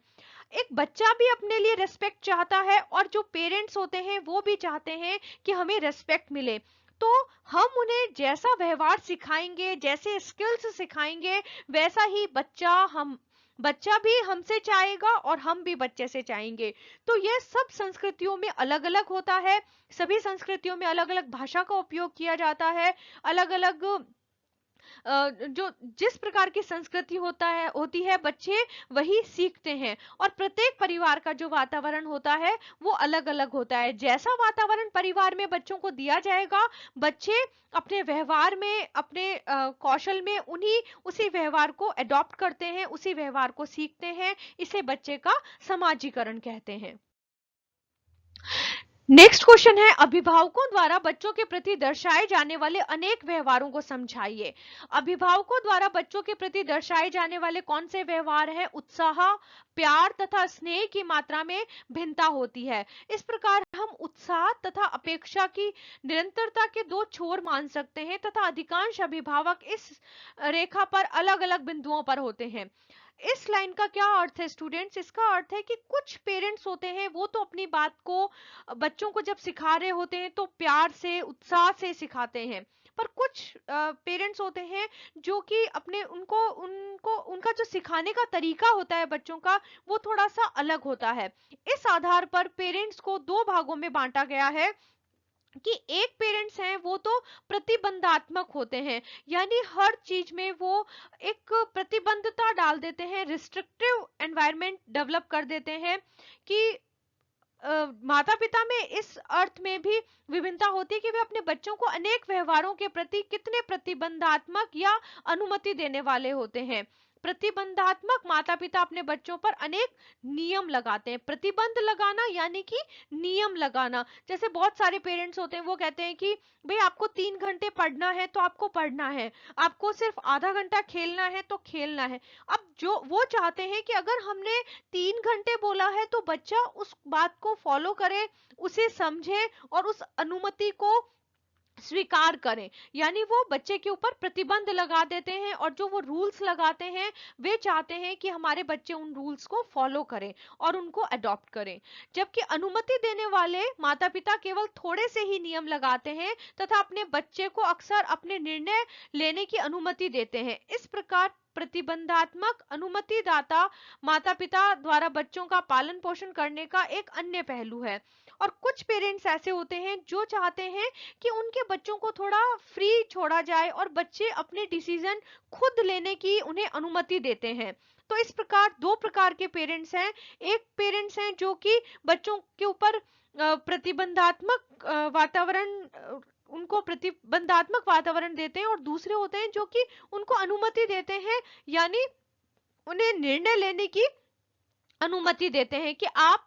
एक बच्चा भी अपने लिए रेस्पेक्ट चाहता है और जो पेरेंट्स होते हैं वो भी चाहते हैं कि हमें रेस्पेक्ट मिले। तो हम उन्हें जैसा व्यवहार सिखाएंगे, जैसे स्किल्स सिखाएंगे, वैसा ही बच्चा भी हमसे चाहेगा और हम भी बच्चे से चाहेंगे। तो ये सब संस्कृतियों में अलग अलग होता है, सभी संस्कृतियों में अलग अलग भाषा का उपयोग किया जाता है, अलग अलग जो जिस प्रकार की संस्कृति होती है बच्चे वही सीखते हैं। और प्रत्येक परिवार का जो वातावरण होता है वो अलग अलग होता है। जैसा वातावरण परिवार में बच्चों को दिया जाएगा, बच्चे अपने व्यवहार में, अपने कौशल में उसी व्यवहार को अडॉप्ट करते हैं, उसी व्यवहार को सीखते हैं। इसे बच्चे का समाजीकरण कहते हैं। नेक्स्ट क्वेश्चन है, अभिभावकों द्वारा बच्चों के प्रति दर्शाए जाने वाले अनेक व्यवहारों को समझाइए। अभिभावकों द्वारा बच्चों के प्रति दर्शाए जाने वाले कौन से व्यवहार हैं? उत्साह, प्यार तथा स्नेह की मात्रा में भिन्नता होती है। इस प्रकार हम उत्साह तथा अपेक्षा की निरंतरता के दो छोर मान सकते हैं तथा अधिकांश अभिभावक इस रेखा पर अलग अलग बिंदुओं पर होते हैं। इस लाइन का क्या अर्थ है स्टूडेंट्स? इसका अर्थ है कि कुछ पेरेंट्स होते हैं वो तो अपनी बात को बच्चों को जब सिखा रहे होते हैं तो प्यार से, उत्साह से सिखाते हैं, पर कुछ पेरेंट्स होते हैं जो कि अपने उनको उनको उनका जो सिखाने का तरीका होता है बच्चों का, वो थोड़ा सा अलग होता है। इस आधार पर पेरेंट्स को दो भागों में बांटा गया है कि एक पेरेंट्स हैं वो तो प्रतिबंधात्मक होते हैं, यानी हर चीज में वो एक प्रतिबंधता डाल देते हैं, रिस्ट्रिक्टिव एनवायरनमेंट डेवलप कर देते हैं कि माता पिता में इस अर्थ में भी विभिन्नता होती है कि वे अपने बच्चों को अनेक व्यवहारों के प्रति कितने प्रतिबंधात्मक या अनुमति देने वाले होते हैं। प्रतिबंधात्मक माता पिता अपने बच्चों पर अनेक नियम लगाते हैं। प्रतिबंध लगाना यानी कि नियम लगाना। जैसे बहुत सारे पेरेंट्स होते हैं वो कहते हैं कि भाई आपको 3 घंटे पढ़ना है तो आपको पढ़ना है, आपको सिर्फ आधा घंटा खेलना है तो खेलना है। अब जो वो चाहते हैं कि अगर हमने 3 घंटे बोला है तो बच्चा उस बात को फॉलो करे, उसे समझे और उस अनुमति को स्वीकार करें। यानी वो बच्चे के ऊपर प्रतिबंध लगा देते हैं और जो वो रूल्स लगाते हैं वे चाहते हैं कि हमारे बच्चे उन रूल्स को फॉलो करें और उनको अडॉप्ट करें। जबकि अनुमति देने वाले माता पिता केवल थोड़े से ही नियम लगाते हैं तथा अपने बच्चे को अक्सर अपने निर्णय लेने की अनुमति देते हैं। इस प्रकार प्रतिबंधात्मक अनुमतिदाता माता पिता द्वारा बच्चों का पालन पोषण करने का एक अन्य पहलू है। और कुछ पेरेंट्स ऐसे होते हैं जो चाहते हैं कि उनके बच्चों को थोड़ा फ्री छोड़ा जाए और बच्चे अपने डिसीजन खुद लेने की उन्हें अनुमति देते हैं। तो इस प्रकार दो प्रकार के पेरेंट्स हैं। एक पेरेंट्स हैं जो कि बच्चों के ऊपर प्रतिबंधात्मक वातावरण देते हैं और दूसरे होते हैं जो कि उनको अनुमति देते हैं, यानी उन्हें निर्णय लेने की अनुमति देते हैं कि आप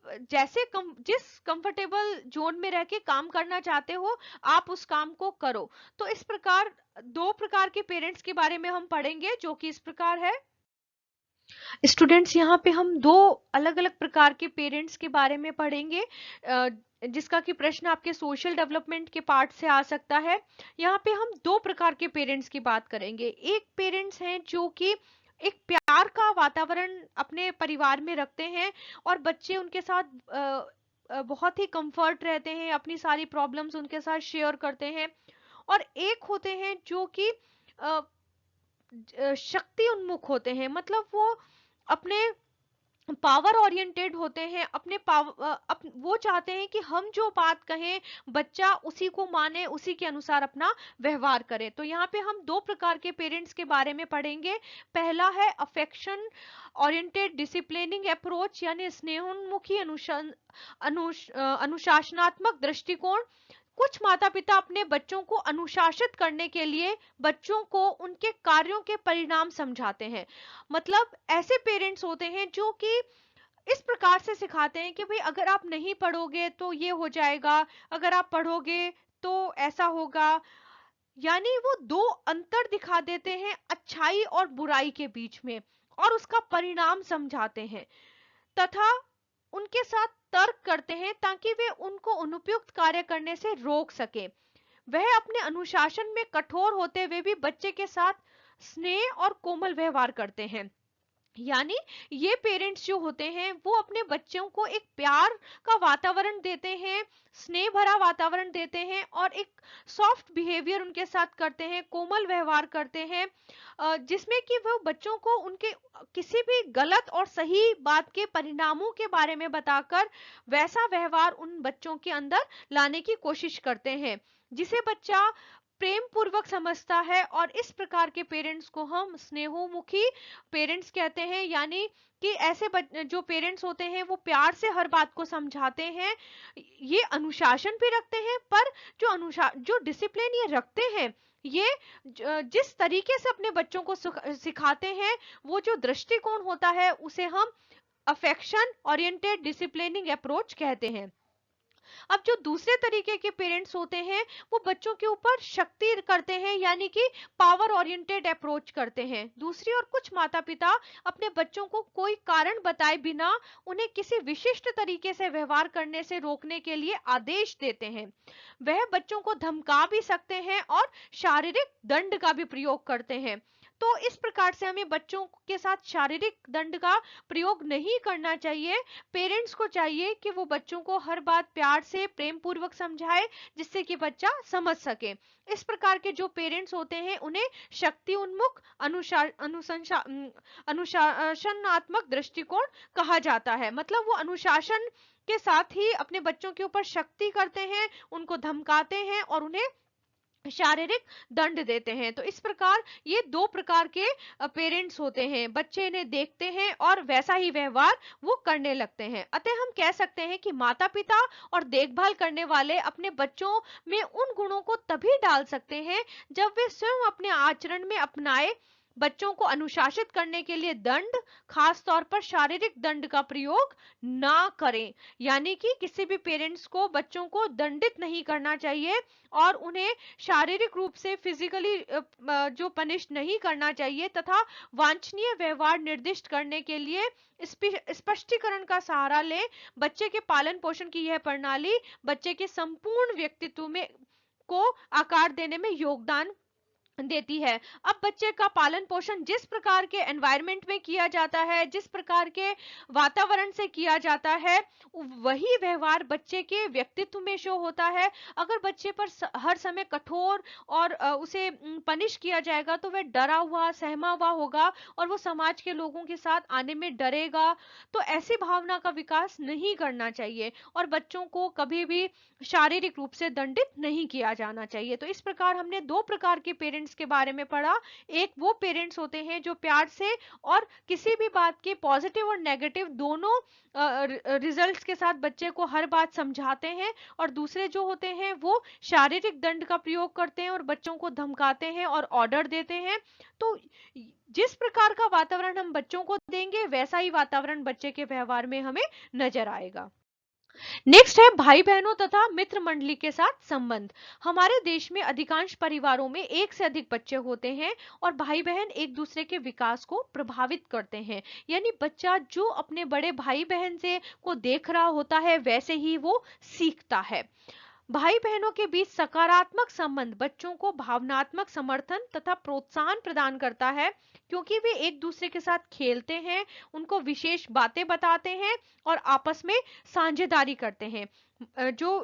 जिस कंफर्टेबल जोन में रह के काम करना चाहते हो आप उस काम को करो। तो इस प्रकार दो प्रकार के पेरेंट्स के बारे में हम पढ़ेंगे जो कि इस प्रकार है। स्टूडेंट्स यहाँ पे हम दो अलग अलग प्रकार के पेरेंट्स के बारे में पढ़ेंगे जिसका कि प्रश्न आपके सोशल डेवलपमेंट के पार्ट से आ सकता है। यहाँ पे हम दो प्रकार के पेरेंट्स की बात करेंगे। एक पेरेंट्स हैं जो कि एक प्यार का वातावरण अपने परिवार में रखते हैं और बच्चे उनके साथ बहुत ही कंफर्ट रहते हैं, अपनी सारी प्रॉब्लम्स उनके साथ शेयर करते हैं। और एक होते हैं जो कि शक्ति उन्मुख होते हैं, मतलब वो अपने पावर ओरिएंटेड होते हैं, वो चाहते हैं कि हम जो बात कहें बच्चा उसी को माने, उसी के अनुसार अपना व्यवहार करे। तो यहाँ पे हम दो प्रकार के पेरेंट्स के बारे में पढ़ेंगे। पहला है अफेक्शन ओरिएंटेड डिसिप्लिनिंग अप्रोच, यानी स्नेहोन्मुखी अनुशासनात्मक दृष्टिकोण। कुछ माता पिता अपने बच्चों को अनुशासित करने के लिए बच्चों को उनके कार्यों के परिणाम समझाते हैं। मतलब ऐसे पेरेंट्स होते हैं जो कि इस प्रकार से सिखाते हैं कि भाई अगर आप नहीं पढ़ोगे तो ये हो जाएगा, अगर आप पढ़ोगे तो ऐसा होगा। यानी वो दो अंतर दिखा देते हैं अच्छाई और बुराई के बीच में और उसका परिणाम समझाते हैं तथा उनके साथ तर्क करते हैं ताकि वे उनको अनुपयुक्त कार्य करने से रोक सके। वह अपने अनुशासन में कठोर होते हुए भी बच्चे के साथ स्नेह और कोमल व्यवहार करते हैं। यानी ये पेरेंट्स जो होते हैं वो अपने बच्चों को एक प्यार का वातावरण देते हैं, स्नेह भरा वातावरण देते हैं और एक सॉफ्ट बिहेवियर उनके साथ करते हैं, कोमल व्यवहार करते हैं, जिसमें कि वो बच्चों को उनके किसी भी गलत और सही बात के परिणामों के बारे में बताकर वैसा व्यवहार उन बच्चों के अंदर लाने की कोशिश करते हैं जिसे बच्चा प्रेम पूर्वक समझता है। और इस प्रकार के पेरेंट्स को हम स्नेहोमुखी पेरेंट्स कहते हैं, यानी कि ऐसे जो पेरेंट्स होते हैं वो प्यार से हर बात को समझाते हैं, ये अनुशासन भी रखते हैं, पर जो डिसिप्लिन ये रखते हैं, ये जिस तरीके से अपने बच्चों को सिखाते हैं, वो जो दृष्टिकोण होता है उसे हम अफेक्शन ओरिएंटेड डिसिप्लिनिंग अप्रोच कहते हैं। अब जो दूसरे तरीके के पेरेंट्स होते हैं वो बच्चों के ऊपर शक्ति करते हैं, यानी कि पावर ओरिएंटेड अप्रोच करते हैं। दूसरी ओर कुछ माता पिता अपने बच्चों को कोई कारण बताए बिना उन्हें किसी विशिष्ट तरीके से व्यवहार करने से रोकने के लिए आदेश देते हैं। वह बच्चों को धमका भी सकते हैं और शारीरिक दंड का भी प्रयोग करते हैं। तो इस प्रकार से हमें बच्चों के साथ शारीरिक दंड का प्रयोग नहीं करना चाहिए। पेरेंट्स को चाहिए कि वो बच्चों को हर बात प्यार से प्रेम पूर्वक समझाए जिससे कि बच्चा समझ सके। इस प्रकार के जो पेरेंट्स होते हैं उन्हें शक्ति उन्मुख अनुशासनात्मक दृष्टिकोण कहा जाता है। मतलब वो अनुशासन के साथ ही अपने बच्चों के ऊपर शक्ति करते हैं, उनको धमकाते हैं और उन्हें शारीरिक दंड देते हैं। तो इस प्रकार ये दो प्रकार के पेरेंट्स होते हैं, बच्चे इन्हें देखते हैं और वैसा ही व्यवहार वो करने लगते हैं। अतः हम कह सकते हैं कि माता पिता और देखभाल करने वाले अपने बच्चों में उन गुणों को तभी डाल सकते हैं जब वे स्वयं अपने आचरण में अपनाए। बच्चों को अनुशासित करने के लिए दंड, खास तौर पर शारीरिक दंड का प्रयोग ना करें। यानी कि किसी भी पेरेंट्स को बच्चों को दंडित नहीं करना चाहिए और उन्हें शारीरिक रूप से फिजिकली जो पनिश नहीं करना चाहिए, तथा वांछनीय व्यवहार निर्दिष्ट करने के लिए स्पष्टीकरण का सहारा लें। बच्चे के पालन पोषण की यह प्रणाली बच्चे के संपूर्ण व्यक्तित्व में को आकार देने में योगदान देती है। अब बच्चे का पालन पोषण जिस प्रकार के एनवायरनमेंट में किया जाता है, जिस प्रकार के वातावरण से किया जाता है, वही व्यवहार बच्चे के व्यक्तित्व में शो होता है। अगर बच्चे पर हर समय कठोर और उसे पनिश किया जाएगा तो वह डरा हुआ, सहमा हुआ होगा और वो समाज के लोगों के साथ आने में डरेगा। तो ऐसी भावना का विकास नहीं करना चाहिए और बच्चों को कभी भी शारीरिक रूप से दंडित नहीं किया जाना चाहिए। तो इस प्रकार हमने दो प्रकार के पेरेंट्स के बारे में पढ़ा। एक वो पेरेंट्स होते हैं जो प्यार से और किसी भी बात के पॉजिटिव और नेगेटिव दोनों रिजल्ट्स के साथ बच्चे को हर बात समझाते हैं, और दूसरे जो होते हैं वो शारीरिक दंड का प्रयोग करते हैं और बच्चों को धमकाते हैं और ऑर्डर देते हैं। तो जिस प्रकार का वातावरण हम बच्चों को देंगे वैसा ही वातावरण बच्चे के व्यवहार में हमें नजर आएगा। नेक्स्ट है भाई बहनों तथा मित्र मंडली के साथ संबंध। हमारे देश में अधिकांश परिवारों में एक से अधिक बच्चे होते हैं और भाई बहन एक दूसरे के विकास को प्रभावित करते हैं। यानी बच्चा जो अपने बड़े भाई बहन से को देख रहा होता है वैसे ही वो सीखता है। भाई बहनों के बीच सकारात्मक संबंध बच्चों को भावनात्मक समर्थन तथा प्रोत्साहन प्रदान करता है, क्योंकि वे एक दूसरे के साथ खेलते हैं, उनको विशेष बातें बताते हैं और आपस में साझेदारी करते हैं। जो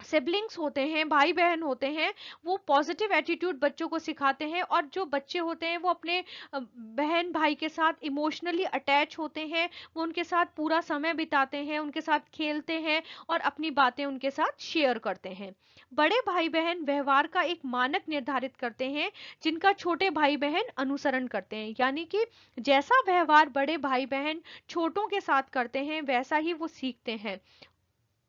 सिबलिंग्स होते हैं, भाई बहन होते हैं, वो पॉजिटिव एटीट्यूड बच्चों को सिखाते हैं और जो बच्चे होते हैं वो अपने बहन भाई के साथ इमोशनली अटैच होते हैं, वो उनके साथ पूरा समय बिताते हैं, उनके साथ खेलते हैं और अपनी बातें उनके साथ शेयर करते हैं। बड़े भाई बहन व्यवहार का एक मानक निर्धारित करते हैं जिनका छोटे भाई बहन अनुसरण करते हैं। यानी कि जैसा व्यवहार बड़े भाई बहन छोटों के साथ करते हैं वैसा ही वो सीखते हैं।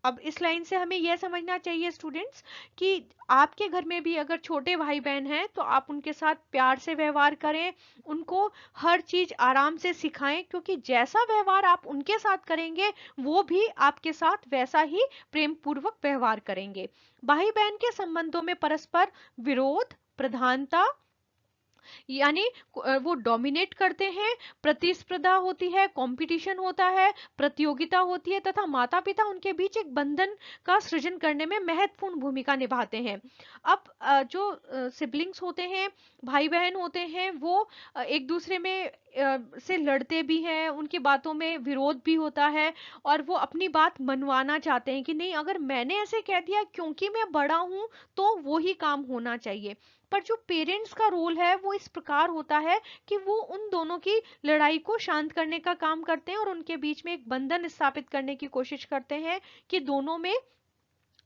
अब इस लाइन से हमें यह समझना चाहिए स्टूडेंट्स कि आपके घर में भी अगर छोटे भाई बहन हैं तो आप उनके साथ प्यार से व्यवहार करें, उनको हर चीज आराम से सिखाएं, क्योंकि जैसा व्यवहार आप उनके साथ करेंगे वो भी आपके साथ वैसा ही प्रेम पूर्वक व्यवहार करेंगे। भाई बहन के संबंधों में परस्पर विरोध, प्रधानता यानी वो डोमिनेट करते हैं, प्रतिस्पर्धा होती है, कंपटीशन होता है, प्रतियोगिता होती है तथा माता पिता उनके बीच एक बंधन का सृजन करने में महत्वपूर्ण भूमिका निभाते हैं। अब जो सिबलिंग्स होते हैं, भाई बहन होते हैं, वो एक दूसरे में से लड़ते भी हैं, उनकी बातों में विरोध भी होता है और वो अपनी बात मनवाना चाहते हैं कि नहीं, अगर मैंने ऐसे कह दिया क्योंकि मैं बड़ा हूं तो वो ही काम होना चाहिए। पर जो पेरेंट्स का रोल है वो इस प्रकार होता है कि वो उन दोनों की लड़ाई को शांत करने का काम करते हैं और उनके बीच में एक बंधन स्थापित करने की कोशिश करते हैं कि दोनों में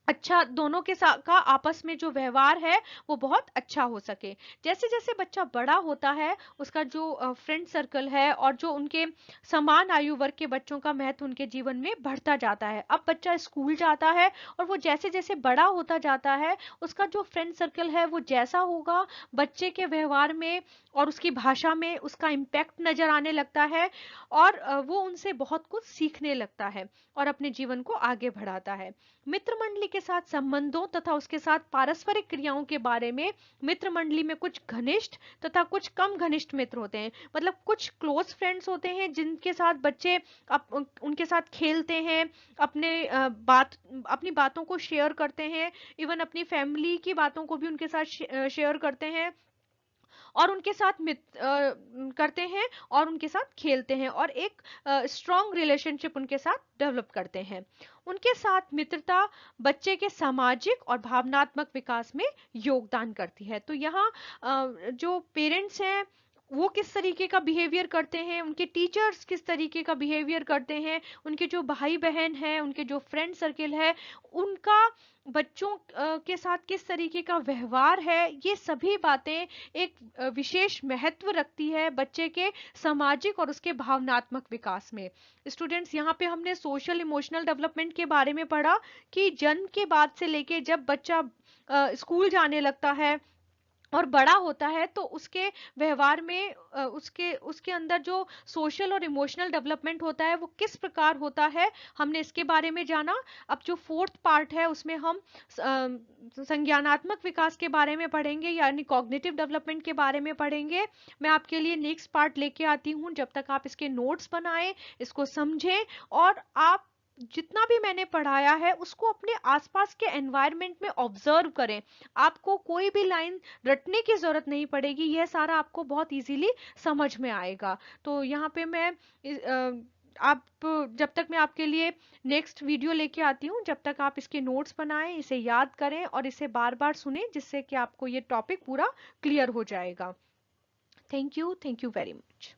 अच्छा, दोनों के साथ का आपस में जो व्यवहार है वो बहुत अच्छा हो सके। जैसे जैसे बच्चा बड़ा होता है उसका जो फ्रेंड सर्कल है और जो उनके समान आयु वर्ग के बच्चों का महत्व उनके जीवन में बढ़ता जाता है। अब बच्चा स्कूल जाता है और वो जैसे जैसे बड़ा होता जाता है उसका जो फ्रेंड सर्कल है वो जैसा होगा, बच्चे के व्यवहार में और उसकी भाषा में उसका इम्पैक्ट नजर आने लगता है और वो उनसे बहुत कुछ सीखने लगता है और अपने जीवन को आगे बढ़ाता है। मित्र मंडली के साथ संबंधों तथा उसके साथ पारस्परिक क्रियाओं के बारे में, मित्र मंडली में कुछ घनिष्ठ तथा कुछ कम घनिष्ठ मित्र होते हैं। मतलब कुछ क्लोज फ्रेंड्स होते हैं जिनके साथ बच्चे उनके साथ खेलते हैं, अपनी बातों को शेयर करते हैं, इवन अपनी फैमिली की बातों को भी उनके साथ शेयर करते हैं और उनके साथ करते हैं और उनके साथ खेलते हैं और एक स्ट्रॉन्ग रिलेशनशिप उनके साथ डेवलप करते हैं। उनके साथ मित्रता बच्चे के सामाजिक और भावनात्मक विकास में योगदान करती है। तो यहाँ जो पेरेंट्स हैं वो किस तरीके का बिहेवियर करते हैं, उनके टीचर्स किस तरीके का बिहेवियर करते हैं, उनके जो भाई बहन हैं, उनके जो फ्रेंड सर्किल है, उनका बच्चों के साथ किस तरीके का व्यवहार है, ये सभी बातें एक विशेष महत्व रखती है बच्चे के सामाजिक और उसके भावनात्मक विकास में। स्टूडेंट्स, यहाँ पे हमने सोशल इमोशनल डेवलपमेंट के बारे में पढ़ा कि जन्म के बाद से लेके जब बच्चा स्कूल जाने लगता है और बड़ा होता है तो उसके व्यवहार में उसके उसके अंदर जो सोशल और इमोशनल डेवलपमेंट होता है वो किस प्रकार होता है, हमने इसके बारे में जाना। अब जो फोर्थ पार्ट है उसमें हम संज्ञानात्मक विकास के बारे में पढ़ेंगे, यानी कॉग्निटिव डेवलपमेंट के बारे में पढ़ेंगे। मैं आपके लिए नेक्स्ट पार्ट लेके आती हूँ, जब तक आप इसके नोट्स बनाएं, इसको समझें और आप जितना भी मैंने पढ़ाया है उसको अपने आसपास के एनवायरनमेंट में ऑब्जर्व करें। आपको कोई भी लाइन रटने की जरूरत नहीं पड़ेगी, यह सारा आपको बहुत इजीली समझ में आएगा। तो यहाँ पे मैं आप जब तक मैं आपके लिए नेक्स्ट वीडियो लेके आती हूँ, जब तक आप इसके नोट्स बनाएं, इसे याद करें और इसे बार बार सुने, जिससे कि आपको ये टॉपिक पूरा क्लियर हो जाएगा। Thank you very much.